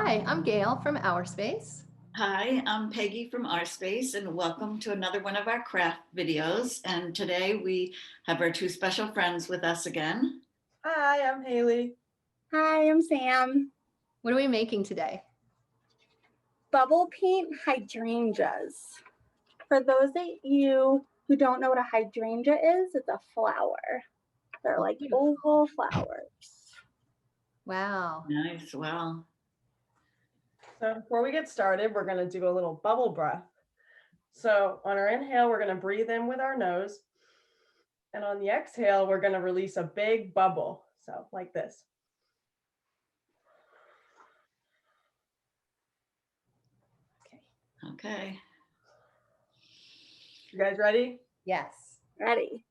Hi, I'm Gail from Our Space. Hi, I'm Peggy from Our Space, and welcome to another one of our craft videos. And today we have our two special friends with us again. Hi, I'm Haley. Hi, I'm Sam. What are we making today? Bubble paint hydrangeas. For those of you who don't know what a hydrangea is, it's a flower. They're like oval flowers. Wow. Nice, well. So before we get started, we're going to do a little bubble breath. So on our inhale, we're going to breathe in with our nose. And on the exhale, we're going to release a big bubble. So like this. Okay. You guys ready? Yes. Ready?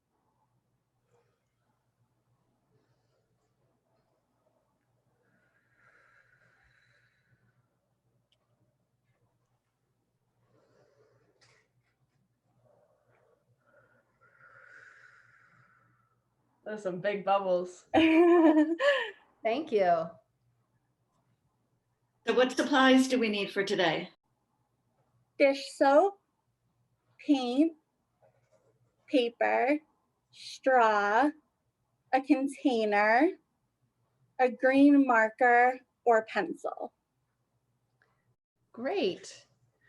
Those are some big bubbles. Thank you. So what supplies do we need for today? Dish soap, paint, paper, straw, a container, a green marker, or pencil. Great.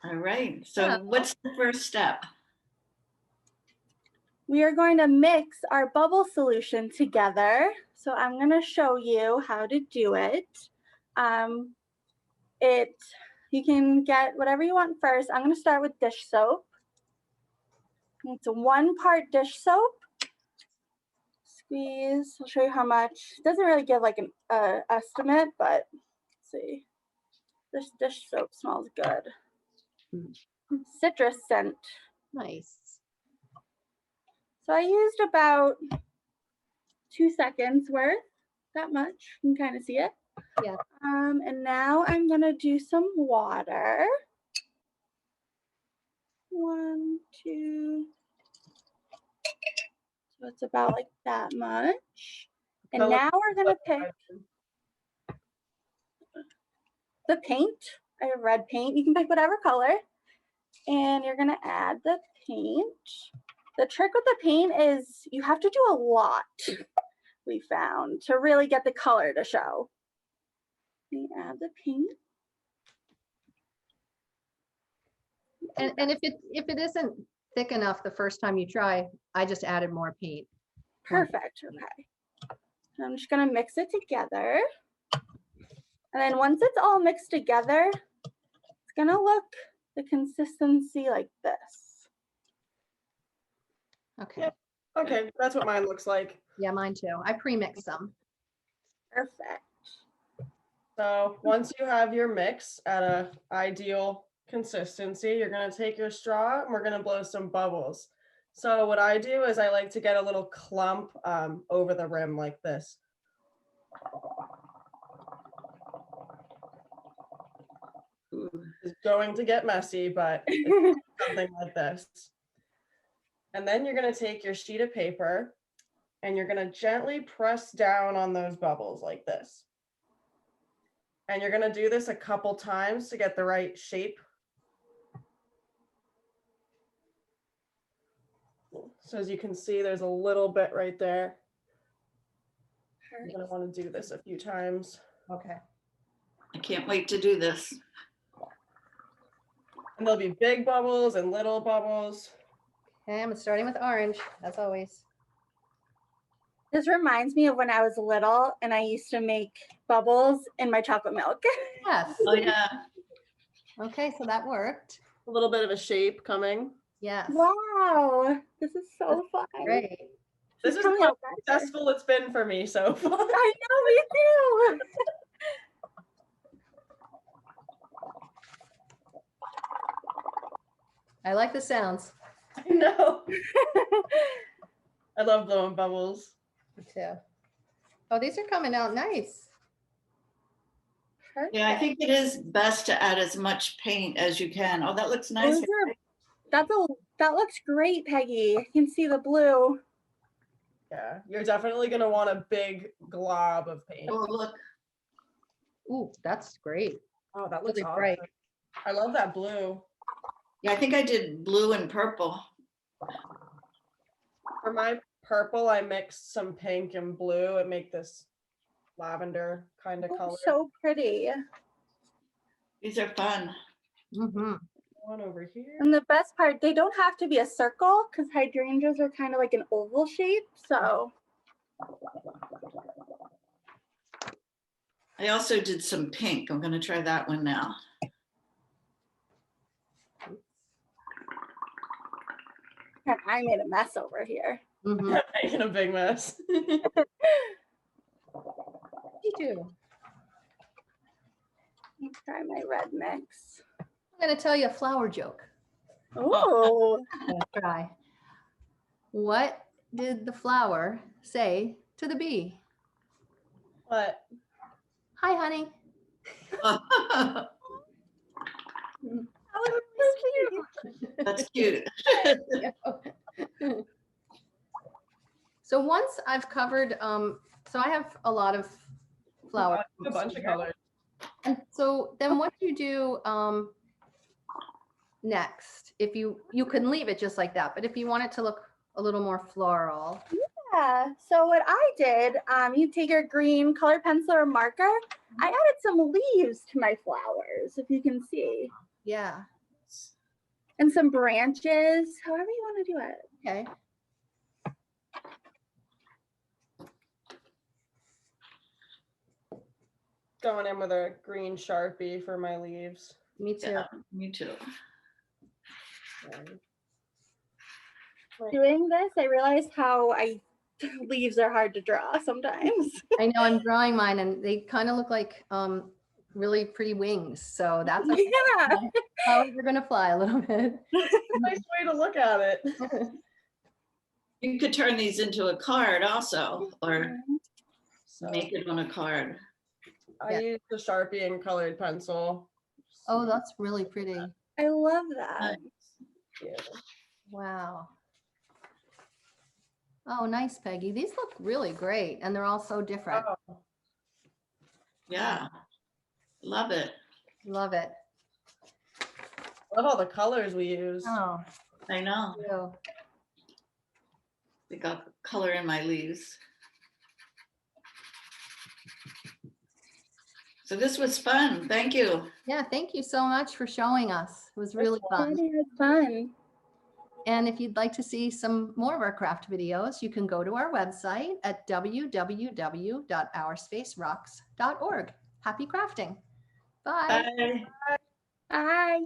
All right. So what's the first step? We are going to mix our bubble solution together. So I'm going to show you how to do it. You can get whatever you want first. I'm going to start with dish soap. It's a 1 part dish soap. Squeeze. I'll show you how much. It doesn't really give like an estimate, but let's see. This dish soap smells good. Citrus scent. Nice. So I used about 2 seconds worth, that much. You can kind of see it. Yeah. And now I'm gonna do some water. 1, 2. So it's about like that much. And now we're gonna pick the paint. I have red paint. You can pick whatever color. And you're gonna add the paint. The trick with the paint is you have to do a lot, we found, to really get the color to show. You add the paint. And if it isn't thick enough the first time you try, I just added more paint. Perfect. Okay. So I'm just gonna mix it together. And then once it's all mixed together, it's gonna look the consistency like this. Okay. Yep. Okay, that's what mine looks like. Yeah, mine too. I pre-mixed some. Perfect. So once you have your mix at an ideal consistency, you're going to take your straw and we're going to blow some bubbles. So what I do is I like to get a little clump over the rim like this. It's going to get messy, but it's something like this. And then you're going to take your sheet of paper and you're going to gently press down on those bubbles like this. And you're going to do this a couple times to get the right shape. So as you can see, there's a little bit right there. You're going to want to do this a few times. Okay. I can't wait to do this. And there'll be big bubbles and little bubbles. Okay, I'm starting with orange, as always. This reminds me of when I was little and I used to make bubbles in my chocolate milk. Yes. Oh yeah. Okay, so that worked. A little bit of a shape coming. Yes. Wow, this is so fun. Great. This is how successful it's been for me so far. I know, me too. I like the sounds. I know. I love blowing bubbles. Me too. Oh, these are coming out nice. Perfect. Yeah, I think it is best to add as much paint as you can. Oh, that looks nice. That looks great, Peggy. I can see the blue. Yeah, you're definitely going to want a big glob of paint. Oh, look. Ooh, that's great. Oh, that looks Really awesome. bright. I love that blue. Yeah, I think I did blue and purple. For my purple, I mixed some pink and blue and make this lavender kind of Oh, color. so pretty. These are fun. Mhm. One over here. And the best part, they don't have to be a circle because hydrangeas are kind of like an oval shape. So I also did some pink. I'm gonna try that one now. and I made a mess over here. Mhm. Making a big mess. Me too. Let me try my red mix. I'm gonna tell you a flower joke. Oh, I'm gonna try. What did the flower say to the bee? But Hi, honey. That's cute. So once I've covered, so I have a lot of flowers. a bunch of colors. And so then what you do next, if you can leave it just like that, but if you want it to look a little more floral. yeah. So what I did, you take your green color pencil or marker. I added some leaves to my flowers, if you can see, Yeah. and some branches, however you want to do it. Okay. Going in with a green Sharpie for my leaves. Me too. Yeah, me too. Doing this, I realized how leaves are hard to draw sometimes. I know I'm drawing mine and they kind of look like really pretty wings. So that's okay. Yeah. Flowers are gonna fly a little bit. Nice way to look at it. You could turn these into a card also, or So make it on a card. I used the Sharpie and colored pencil. Oh, that's really pretty. I love that. Yeah. Wow. Oh, nice, Peggy. These look really great and they're all so different. Oh, Yeah, love it. Love it. love all the colors we used. Oh, I know. so They got color in my leaves. So this was fun. Thank you. yeah, thank you so much for showing us. It was really fun. It is fun. And if you'd like to see some more of our craft videos, you can go to our website at www.ourspacerocks.org. Happy crafting. Bye. Bye. Bye.